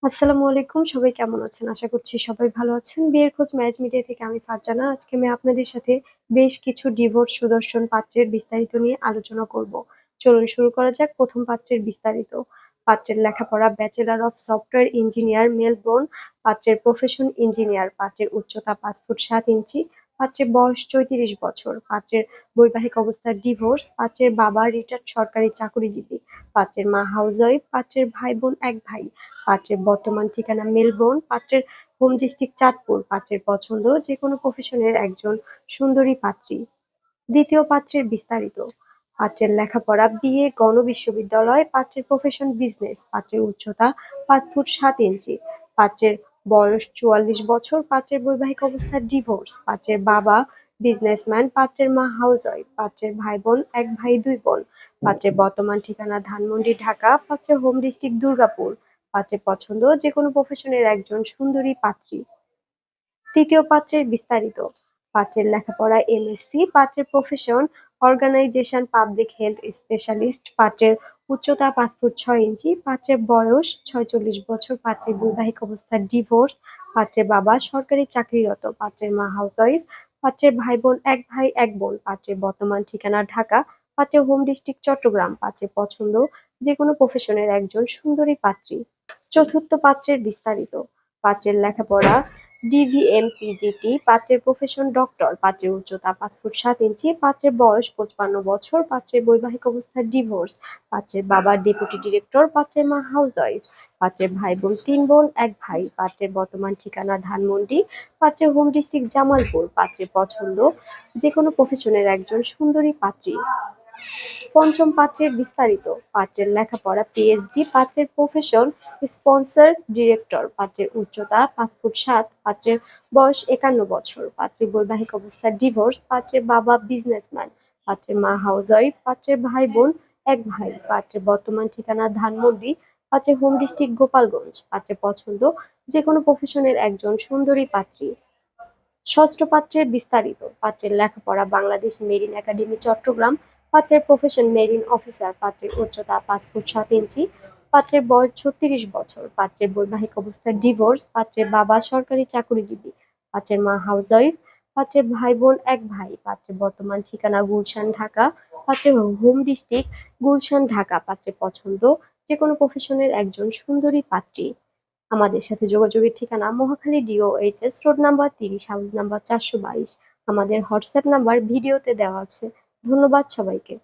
আসসালামু আলাইকুম। সবাই কেমন আছেন? আশা করছি সবাই ভালো আছেন। বিয়ের খোঁজ ম্যারেজ মিডিয়া থেকে আমি ফারজানা। আজকে আমি আপনাদের সাথে বেশ কিছু ডিভোর্স সুদর্শন পাত্রের বিস্তারিত নিয়ে আলোচনা করব। চলুন শুরু করা যাক ১ম পাত্রের বিস্তারিত। পাত্রের লেখাপড়া bachelor of software engineer Melbourne. পাত্রের প্রফেশন ইঞ্জিনিয়ার। পাত্রের উচ্চতা ৫ ফুট ৭ ইঞ্চি। পাত্রের বয়স ৩৪ বছর। পাত্রের বৈবাহিক অবস্থা ডিভোর্স। পাত্রের বাবা রিটায়ার্ড সরকারি চাকুরিজীবী। পাত্রের মা হাউসওয়াইফ। পাত্রের ভাই-বোন ১ ভাই। পাত্রের বর্তমান ঠিকানা মেলবোর্ন। পাত্রের হোম ডিস্ট্রিক্ট চাঁদপুর। পাত্রের পছন্দ যেকোনো প্রফেশনের একজন সুন্দরী পাত্রী। দ্বিতীয় পাত্রের বিস্তারিত। পাত্রের লেখাপড়া বিএ গণবিশ্ববিদ্যালয়। পাত্রের প্রফেশন বিজনেস। পাত্রের উচ্চতা ৫ ফুট ৭ ইঞ্চি। পাত্রের বয়স ৪৪ বছর। পাত্রের বৈবাহিক অবস্থা ডিভোর্স। পাত্রের বাবা বিজনেসম্যান। পাত্রের মা হাউসওয়াইফ। পাত্রের ভাই-বোন ১ ভাই ২ বোন। পাত্রের বর্তমান ঠিকানা ধানমন্ডি, ঢাকা। পাত্রের হোম ডিস্ট্রিক্ট দুর্গাপুর। পাত্রের পছন্দ যেকোনো প্রফেশনের একজন সুন্দরী পাত্রী। তৃতীয় পাত্রের বিস্তারিত। পাত্রের লেখাপড়া এমএসসি। পাত্রের profession organisation public health specialist. পাত্রের উচ্চতা ৫ ফুট ৬ ইঞ্চি। পাত্রের বয়স ৪৬ বছর। পাত্রের বৈবাহিক অবস্থা ডিভোর্স। পাত্রের বাবা সরকারি চাকরিরত। পাত্রের মা হাউসওয়াইফ। পাত্রের ভাই বোন ১ ভাই ১ বোন। পাত্রের বর্তমান ঠিকানা ঢাকা। পাত্রের হোম ডিস্ট্রিক্ট চট্টগ্রাম। পাত্রের পছন্দ যেকোনো প্রফেশনের একজন সুন্দরী পাত্রী। চতুর্থ পাত্রের বিস্তারিত। পাত্রের লেখাপড়া ডিভিএম-পিজিটি। পাত্রের প্রফেশন ডক্টর। পাত্রের উচ্চতা ৫ ফুট ৭ ইঞ্চি। পাত্রের বয়স ৫৫ বছর। পাত্রের বৈবাহিক অবস্থা ডিভোর্স। পাত্রের বাবা ডেপুটি ডিরেক্টর। পাত্রের মা হাউসওয়াইফ। পাত্রের ভাই বোন ৩ বোন ১ ভাই। পাত্রের বর্তমান ঠিকানা ধানমন্ডি। পাত্রের হোম ডিস্ট্রিক্ট জামালপুর। পাত্রের পছন্দ যেকোনো প্রফেশনের একজন সুন্দরী পাত্রী। পঞ্চম পাত্রের বিস্তারিত। পাত্রের লেখাপড়া পিএইচডি। পাত্রের প্রফেশন স্পন্সর ডিরেক্টর। পাত্রের উচ্চতা ৫ ফুট ৭। পাত্রের বয়স ৫১ বছর। পাত্রের বৈবাহিক অবস্থা ডিভোর্স। পাত্রের বাবা বিজনেসম্যান। পাত্রের মা হাউসওয়াইফ। পাত্রের ভাই বোন ১ ভাই। পাত্রের বর্তমান ঠিকানা ধানমন্ডি। পাত্রের হোম ডিস্ট্রিক্ট গোপালগঞ্জ। পাত্রের পছন্দ যেকোনো প্রফেশনের একজন সুন্দরী পাত্রী। ষষ্ঠ পাত্রের বিস্তারিত। পাত্রের লেখাপড়া বাংলাদেশ মেরিন একাডেমি চট্টগ্রাম। পাত্রের প্রফেশন মেরিন অফিসার। পাত্রের উচ্চতা ৫ ফুট ৭ ইঞ্চি। পাত্রের বয়স ৩৬ বছর। পাত্রের বৈবাহিক অবস্থা ডিভোর্স। পাত্রের বাবা সরকারি চাকুরিজীবী। পাত্রের মা হাউসওয়াইফ। পাত্রের ভাই বোন ১ ভাই। পাত্রের বর্তমান ঠিকানা গুলশান, ঢাকা। পাত্রের হোম ডিস্ট্রিক্ট গুলশান, ঢাকা। পাত্রের পছন্দ যেকোনো প্রফেশনের একজন সুন্দরী পাত্রী। আমাদের সাথে যোগাযোগের ঠিকানা Mohakhali DOHS road number ৩০, house number ৪২২। আমাদের হোয়াটসঅ্যাপ নাম্বার ভিডিওতে দেওয়া আছে। ধন্যবাদ সবাইকে।